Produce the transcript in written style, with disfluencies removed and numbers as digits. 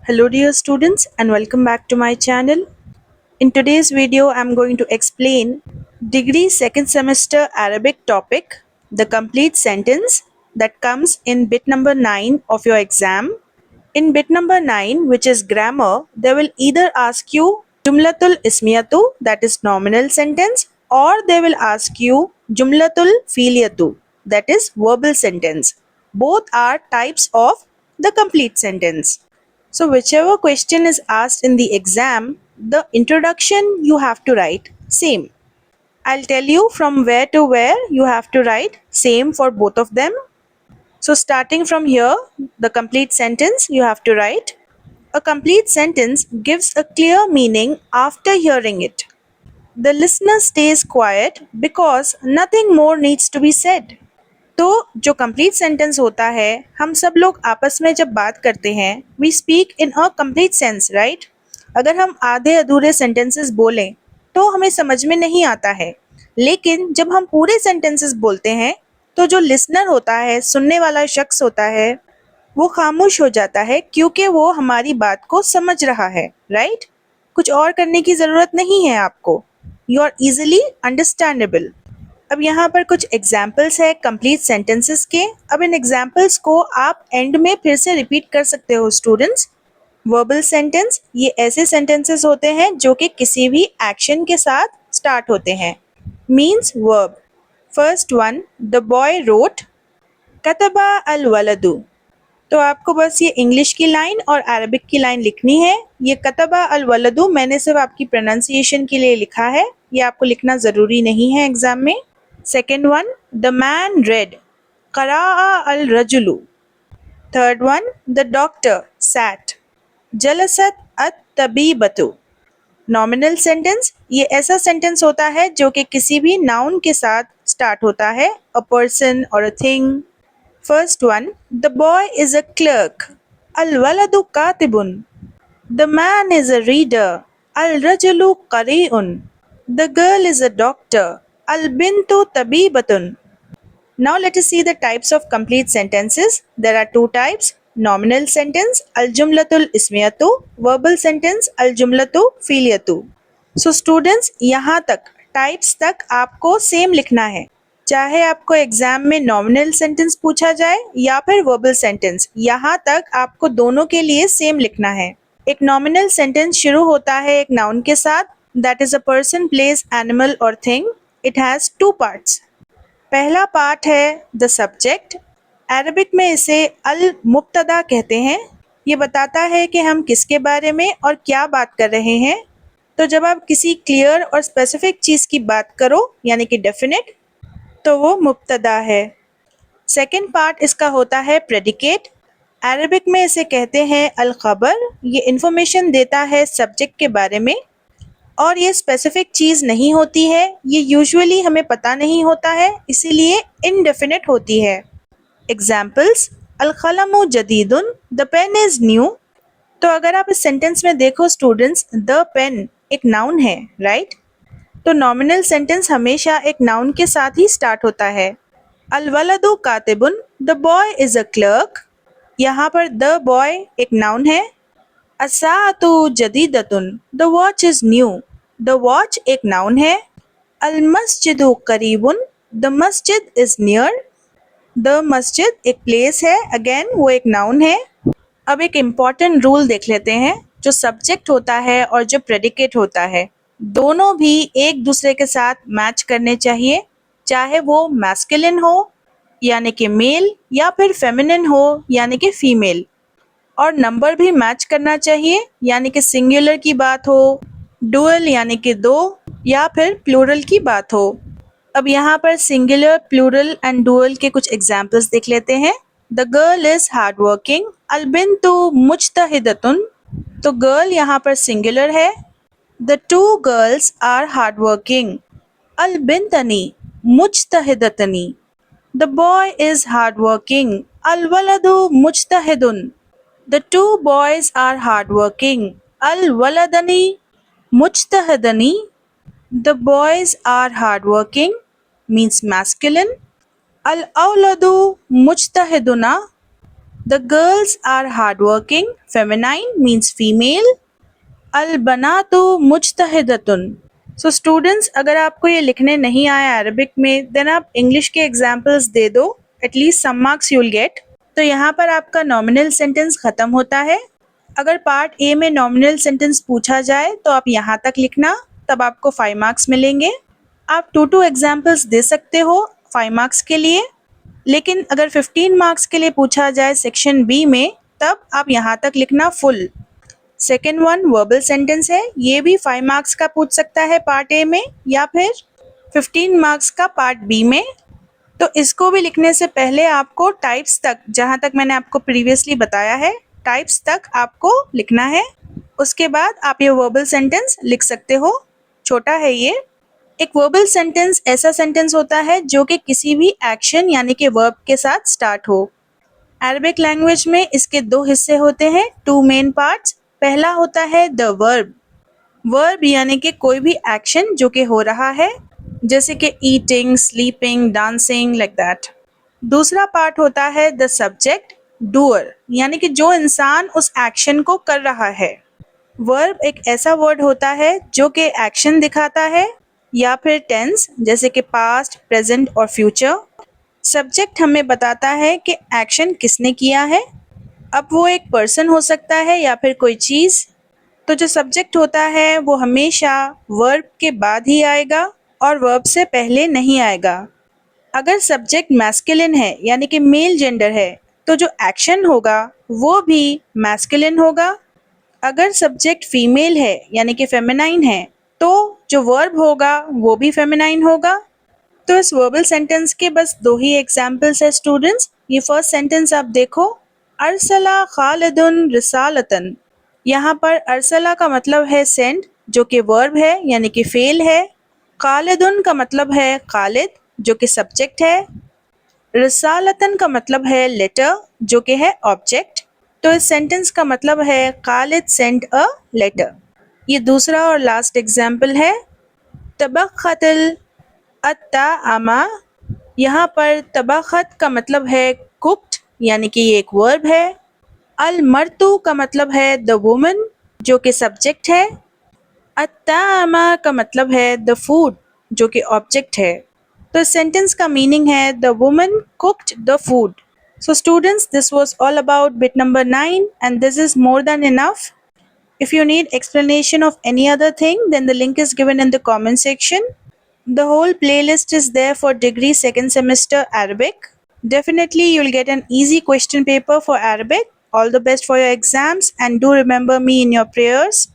Hello dear students and welcome back to my channel. In today's video I'm going to explain degree second semester Arabic topic, the complete sentence that comes in bit number 9 of your exam. In bit number 9, which is grammar, they will either ask you Jumlatul Ismiyatu, that is nominal sentence, or they will ask you Jumlatul Fi'liyatu, that is verbal sentence. Both are types of the complete sentence. So whichever question is asked in the exam, the introduction you have to write same. I'll tell you from where to where you have to write same for both of them. So starting from here, the complete sentence you have to write. A complete sentence gives a clear meaning after hearing it. The listener stays quiet because nothing more needs to be said. तो जो complete sentence होता है, हम सब लोग आपस में जब बात करते हैं, we speak in a complete sense, right? अगर हम आधे अधूरे सेंटेंसेस बोलें तो हमें समझ में नहीं आता है, लेकिन जब हम पूरे सेंटेंसेस बोलते हैं तो जो लिसनर होता है, सुनने वाला शख्स होता है, वो खामोश हो जाता है क्योंकि वो हमारी बात को समझ रहा है, राइट? कुछ और करने की ज़रूरत नहीं है आपको. You are easily understandable. अब यहाँ पर कुछ एग्जाम्पल्स है कंप्लीट सेंटेंसेस के. अब इन एग्जाम्पल्स को आप एंड में फिर से रिपीट कर सकते हो स्टूडेंट्स. वर्बल सेंटेंस, ये ऐसे सेंटेंसेस होते हैं जो कि किसी भी एक्शन के साथ स्टार्ट होते हैं. Means verb. First one, the boy wrote कतबा अल वलदू. तो आपको बस ये इंग्लिश की लाइन और अरबिक की लाइन लिखनी है. ये कतबा अल वलदू मैंने सिर्फ आपकी प्रोनाउंसिएशन के लिए लिखा है, ये आपको लिखना ज़रूरी नहीं है एग्जाम में. Second one, the man read. Qara'a al-rajulu. Third one, the doctor sat. Jalasat at-tabibatu. Nominal sentence, ये ऐसा सेंटेंस होता है जो कि किसी भी नाउन के साथ स्टार्ट होता है, अ पर्सन और a thing. First one, the boy is a clerk. अल वलदु कातिबुन. The man is a reader. अल रजुलु qari'un. The girl is a doctor. Al-bintu tabibatun. Now let us see the types of complete sentences. There are two types. Nominal sentence, al-jumlatul ismiyatu. Verbal sentence, al-jumlatu fi'liyatu. So students, यहाँ तक types तक आपको same लिखना है. चाहे आपको exam में nominal sentence पूछा जाए या फिर वर्बल सेंटेंस, यहाँ तक आपको दोनों के लिए सेम लिखना है. एक नॉमिनल सेंटेंस शुरू होता है एक नाउन के साथ, that is a person, place, animal और thing. It has two parts. पहला पार्ट है द सब्जेक्ट. अरबिक में इसे अल मुब्तदा कहते हैं. ये बताता है कि हम किसके बारे में और क्या बात कर रहे हैं. तो जब आप किसी क्लियर और स्पेसिफिक चीज़ की बात करो, यानी कि डेफिनेट, तो वो मुब्तदा है. सेकेंड पार्ट इसका होता है प्रेडिकेट. अरबिक में इसे कहते हैं अल खबर. ये इंफॉर्मेशन देता है सब्जेक्ट के बारे में और ये स्पेसिफिक चीज़ नहीं होती है, ये यूजुअली हमें पता नहीं होता है, इसीलिए इनडेफिनेट होती है. एग्जाम्पल्स, अल क़लमु जदीदुन, द पेन इज़ न्यू. तो अगर आप इस सेंटेंस में देखो स्टूडेंट्स, द पेन एक नाउन है, राइट? तो नॉमिनल सेंटेंस हमेशा एक नाउन के साथ ही स्टार्ट होता है. अल वलदु कातिबुन, the boy is a clerk. यहाँ पर द बॉय एक नाउन है. असातु जदीदतुन, the watch is new. The watch एक नाउन है. अल मस्जिदु करीबुन, द मस्जिद इज़ नियर. द मस्जिद एक प्लेस है, अगेन वो एक नाउन है. अब एक इम्पॉर्टेंट रूल देख लेते हैं. जो सब्जेक्ट होता है और जो प्रेडिकेट होता है, दोनों भी एक दूसरे के साथ मैच करने चाहिए, चाहे वो मैस्कुलिन हो यानी कि मेल या फिर फेमिनिन हो यानी कि फीमेल. और नंबर भी मैच करना चाहिए, यानी कि सिंगुलर की बात हो, डुअल यानी कि दो, या फिर प्लूरल की बात हो. अब यहाँ पर सिंगुलर, प्लूरल एंड डुअल के कुछ एग्जाम्पल्स देख लेते हैं. The girl is hard working. अल बिन्तु मुज्तहिदतुन. तो गर्ल यहाँ पर सिंगुलर है. The two girls are hard working. अल बिन्तनी मुज्तहिदतनी. The boy is hard working. अल वलदु मुज्तहिदुन. The two boys are hardworking. Al-waladani mujtahidani. The boys are hardworking means masculine. Al-awladu mujtahiduna. The girls are hardworking. Feminine means female. Al बनातु मुज्तहिदतुन. So students, अगर आपको ये लिखने नहीं आया अरबिक में, देन आप इंग्लिश के एग्जाम्पल्स दे दो, at least some marks you will get. तो यहाँ पर आपका नॉमिनल सेंटेंस खत्म होता है. अगर पार्ट ए में नॉमिनल सेंटेंस पूछा जाए तो आप यहाँ तक लिखना, तब आपको 5 मार्क्स मिलेंगे. आप 2 एग्जाम्पल्स दे सकते हो 5 मार्क्स के लिए, लेकिन अगर 15 मार्क्स के लिए पूछा जाए सेक्शन बी में, तब आप यहाँ तक लिखना full. Second one verbal sentence है, ये भी 5 मार्क्स का पूछ सकता है पार्ट ए में, या फिर 15 मार्क्स का पार्ट बी में. तो इसको भी लिखने से पहले आपको टाइप्स तक, जहाँ तक मैंने आपको प्रीवियसली बताया है, टाइप्स तक आपको लिखना है. उसके बाद आप ये वर्बल सेंटेंस लिख सकते हो. छोटा है ये. एक वर्बल सेंटेंस ऐसा सेंटेंस होता है जो कि किसी भी एक्शन यानी कि वर्ब के साथ स्टार्ट हो. अरबिक लैंग्वेज में इसके 2 हिस्से होते हैं, 2 मेन पार्ट्स. पहला होता है द वर्ब. वर्ब यानी कि कोई भी एक्शन जो कि हो रहा है, जैसे कि eating, sleeping, dancing, like that. दूसरा पार्ट होता है द सब्जेक्ट, डूअर, यानी कि जो इंसान उस एक्शन को कर रहा है. वर्ब एक ऐसा वर्ड होता है जो कि एक्शन दिखाता है, या फिर टेंस, जैसे कि पास्ट, प्रेजेंट और फ्यूचर. सब्जेक्ट हमें बताता है कि एक्शन किसने किया है. अब वो एक पर्सन हो सकता है या फिर कोई चीज़. तो जो सब्जेक्ट होता है वो हमेशा वर्ब के बाद ही आएगा और वर्ब से पहले नहीं आएगा. अगर सब्जेक्ट मैस्कुलिन है यानी कि मेल जेंडर है, तो जो एक्शन होगा वो भी मैस्कुलिन होगा. अगर सब्जेक्ट फीमेल है यानी कि फेमिनाइन है, तो जो वर्ब होगा वो भी फेमिनाइन होगा. तो इस वर्बल सेंटेंस के बस 2 ही एग्जाम्पल्स है स्टूडेंट्स. ये फर्स्ट सेंटेंस आप देखो, अरसला खालिदुन रिसालतन. यहाँ पर अरसला का मतलब है सेंड, जो कि वर्ब है यानी कि फेल है. खालिदुन का मतलब है खालिद, जो कि सब्जेक्ट है. रिसालतन का मतलब है लेटर, जो कि है ऑब्जेक्ट. तो इस सेंटेंस का मतलब है खालिद सेंड अ लेटर. ये दूसरा और लास्ट एग्जाम्पल है, तबख्खतल अत्ताअमा. यहाँ पर तबख्खत का मतलब है कुक्ड, यानी कि ये एक वर्ब है. अल मर्तु का मतलब है द वुमन, जो कि सब्जेक्ट है. अत्ताअमा का मतलब है द फूड, जो कि ऑब्जेक्ट है. तो इस सेंटेंस का मीनिंग है the woman cooked the food. So students, this was all about bit number 9, and this is more than enough. If you need explanation of any other thing, then the link is given in the comment section. The whole playlist is there for degree second semester Arabic. Definitely you'll get an easy question paper for Arabic. All the best for your exams, and do remember me in your prayers.